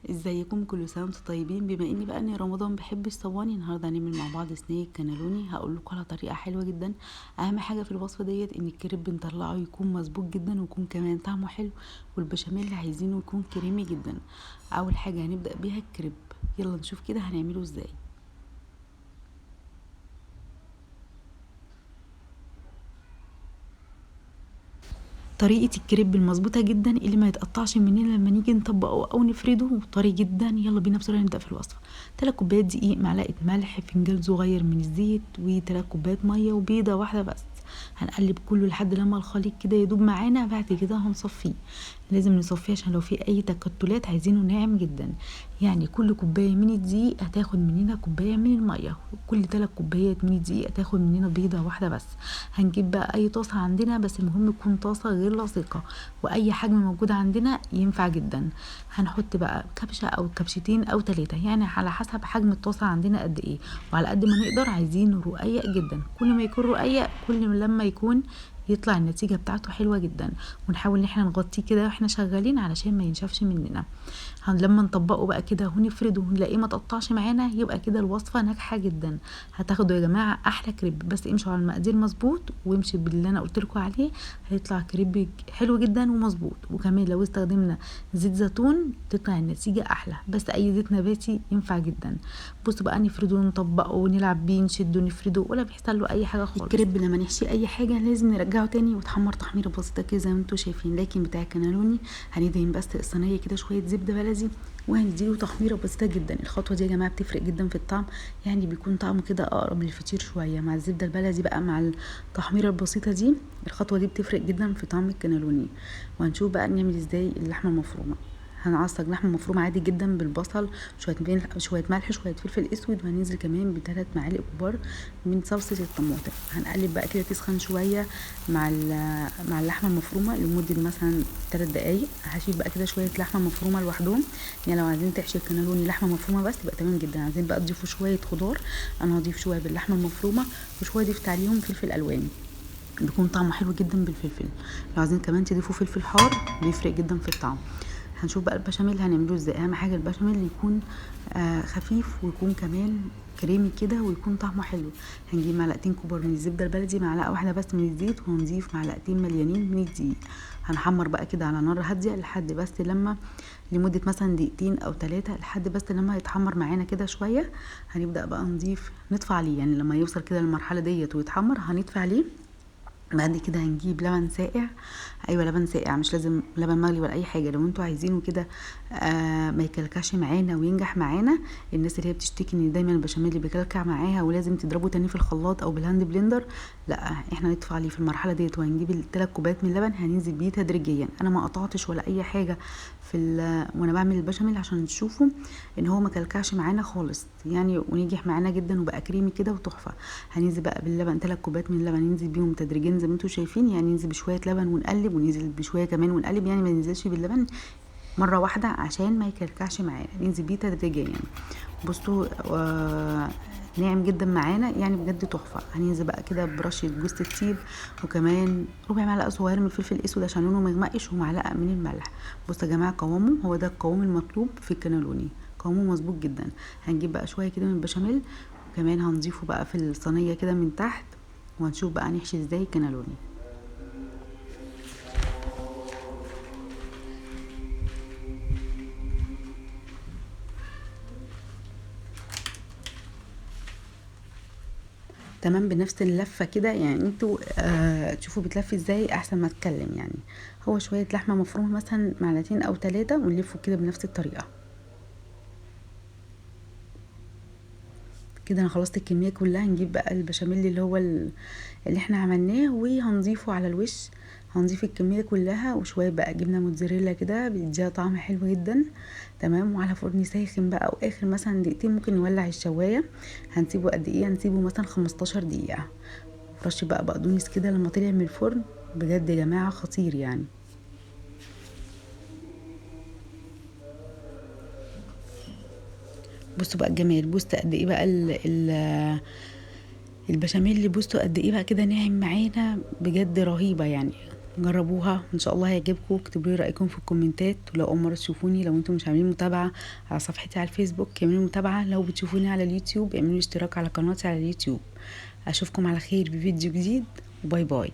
ازيكم؟ كل سنه وانتم طيبين. بما اني بقى ان رمضان بحب الصواني، النهارده هنعمل مع بعض صينيه كانالوني. هقول لكم على طريقه حلوه جدا. اهم حاجه في الوصفه ديت ان الكريب بنطلعه يكون مظبوط جدا ويكون كمان طعمه حلو، والبشاميل اللي عايزينه يكون كريمي جدا. اول حاجه هنبدا بيها الكريب. يلا نشوف كده هنعمله ازاي. طريقة الكريب المظبوطة جدا اللي ما يتقطعش مننا لما نيجي نطبقه او نفرده طري جدا. يلا بينا بسرعة نبدأ في الوصفة. 3 كوبايات دقيق، معلقة ملح، فنجان صغير من الزيت، و3 كوبايات مية، وبيضة واحدة بس. هنقلب كله لحد لما الخليط كده يدوب معانا. بعد كده هنصفيه. لازم نصفيه عشان لو في اي تكتلات عايزينه ناعم جدا. يعني كل كوبايه من الدقيق هتاخد مننا كوبايه من الميه، كل 3 كوبايات من الدقيق هتاخد مننا بيضه واحده بس. هنجيب بقى اي طاسه عندنا، بس المهم تكون طاسه غير لصيقه، واي حجم موجود عندنا ينفع جدا. هنحط بقى كبشه او كبشتين او 3، يعني على حسب حجم الطاسه عندنا قد ايه، وعلى قد ما نقدر. عايزينه رقيق جدا، كل ما يكون رقيق كل لما يكون يطلع النتيجة بتاعته حلوة جدا. ونحاول ان احنا نغطيه كده واحنا شغالين علشان ما ينشفش مننا. لما نطبقه بقى كده ونفرده ونلاقيه ما تقطعش معانا، يبقى كده الوصفة ناجحة جدا. هتاخدوا يا جماعة احلى كريب، بس امشوا على المقادير مظبوط وامشي باللي انا قلت لكم عليه. هيطلع كريب حلو جدا ومظبوط. وكمان لو استخدمنا زيت زيتون تطلع النتيجة احلى، بس اي زيت نباتي ينفع جدا. بصوا بقى، نفرده ونطبقه ونلعب بيه، نشده نفرده، ولا بيحصل له اي حاجة خالص. الكريب لما نحشي اي حاجة لازم نرجعه تاني وتحمر تحميرة بسيطة كده زي ما انتوا شايفين. لكن بتاع الكنالوني هندهن بس الصينية كده شوية زبدة بلدي، وهنديله تحميرة بسيطة جدا. الخطوة دي يا جماعة بتفرق جدا في الطعم، يعني بيكون طعمه كده اقرب للفطير شوية مع الزبدة البلدي بقى، مع التحميرة البسيطة دي. الخطوة دي بتفرق جدا في طعم الكنالوني. وهنشوف بقى نعمل ازاي اللحمة المفرومة. هنعصج لحمه مفرومه عادي جدا بالبصل، شويه ملح، شويه فلفل اسود، وهننزل كمان ب3 معالق كبار من صلصه الطماطم. هنقلب بقى كده تسخن شويه مع اللحمه المفرومه لمده مثلا 3 دقايق. هشيل بقى كده شويه لحمه مفرومه لوحدهم. يعني لو عايزين تحشي الكنالوني لحمه مفرومه بس يبقى تمام جدا. عايزين بقى تضيفوا شويه خضار، انا هضيف شويه باللحمه المفرومه، وشويه ضيفت عليهم فلفل الوان، بيكون طعمه حلو جدا بالفلفل. لو عايزين كمان تضيفوا فلفل حار بيفرق جدا في الطعم. هنشوف بقى البشاميل هنعمله ازاي. اهم حاجه البشاميل يكون خفيف، ويكون كمان كريمي كده، ويكون طعمه حلو. هنجيب معلقتين كبار من الزبده البلدي، معلقه واحده بس من الزيت، وهنضيف معلقتين مليانين من الدقيق. هنحمر بقى كده على نار هاديه لحد بس لما لمده مثلا دقيقتين او 3، لحد بس لما يتحمر معانا كده شويه. هنبدا بقى نطفي عليه، يعني لما يوصل كده للمرحله ديت ويتحمر هنطفي عليه. بعد كده هنجيب لبن ساقع. ايوه لبن ساقع، مش لازم لبن مغلي ولا اي حاجه. لو انتوا عايزينه كده ما يكلكعش معانا وينجح معانا، الناس اللي هي بتشتكي ان دايما البشاميل اللي بيكلكع معاها ولازم تضربه تاني في الخلاط او بالهاند بلندر، لا احنا نطفي عليه في المرحله ديت. وهنجيب ال3 كوبايات من اللبن، هننزل بيه تدريجيا. انا ما قطعتش ولا اي حاجه وانا بعمل البشاميل عشان تشوفوا ان هو ما كلكعش معانا خالص يعني، ونجح معانا جدا وبقى كريمي كده وتحفه. هننزل بقى باللبن، 3 كوبايات من اللبن ننزل بيهم تدريجيا زي ما انتم شايفين. يعني ننزل بشويه لبن ونقلب، وننزل بشويه كمان ونقلب، يعني ما ننزلش باللبن مره واحده عشان ما يكلكعش معانا، ننزل بيه تدريجيا يعني. بصوا ناعم جدا معانا يعني بجد تحفه. هننزل بقى كده برشه جوز الطيب، وكمان ربع معلقه صغيره من الفلفل الاسود عشان لونه ما يغمقش، ومعلقه من الملح. بصوا يا جماعه قوامه هو ده القوام المطلوب في الكنالوني، قوامه مظبوط جدا. هنجيب بقى شويه كده من البشاميل، وكمان هنضيفه بقى في الصينيه كده من تحت، وهنشوف بقى نحشي ازاي الكنالوني. تمام بنفس اللفه كده، يعني انتوا تشوفوا بتلفي ازاي احسن ما اتكلم يعني. هو شويه لحمه مفرومه مثلا معلقتين او 3، ونلفه كده بنفس الطريقه كده. انا خلصت الكميه كلها. هنجيب بقى البشاميل اللي هو اللي احنا عملناه، وهنضيفه على الوش. هنضيف الكميه كلها، وشويه بقى جبنه موتزاريلا كده بيديها طعم حلو جدا. تمام. وعلى فرن ساخن بقى، او اخر مثلا دقيقتين ممكن نولع الشوايه. هنسيبه قد ايه؟ هنسيبه مثلا 15 دقيقه. رش بقى بقدونس كده لما طلع من الفرن، بجد يا جماعه خطير يعني. بصوا بقى الجمال، بصوا قد ايه بقى البشاميل اللي بصوا قد ايه بقى كده ناعم معانا، بجد رهيبه يعني. جربوها وان شاء الله هيعجبكم. اكتبوا لي رايكم في الكومنتات، ولو اول مره تشوفوني، لو انتم مش عاملين متابعه على صفحتي على الفيسبوك اعملوا متابعه، لو بتشوفوني على اليوتيوب اعملوا اشتراك على قناتي على اليوتيوب. اشوفكم على خير بفيديو جديد، وباي باي.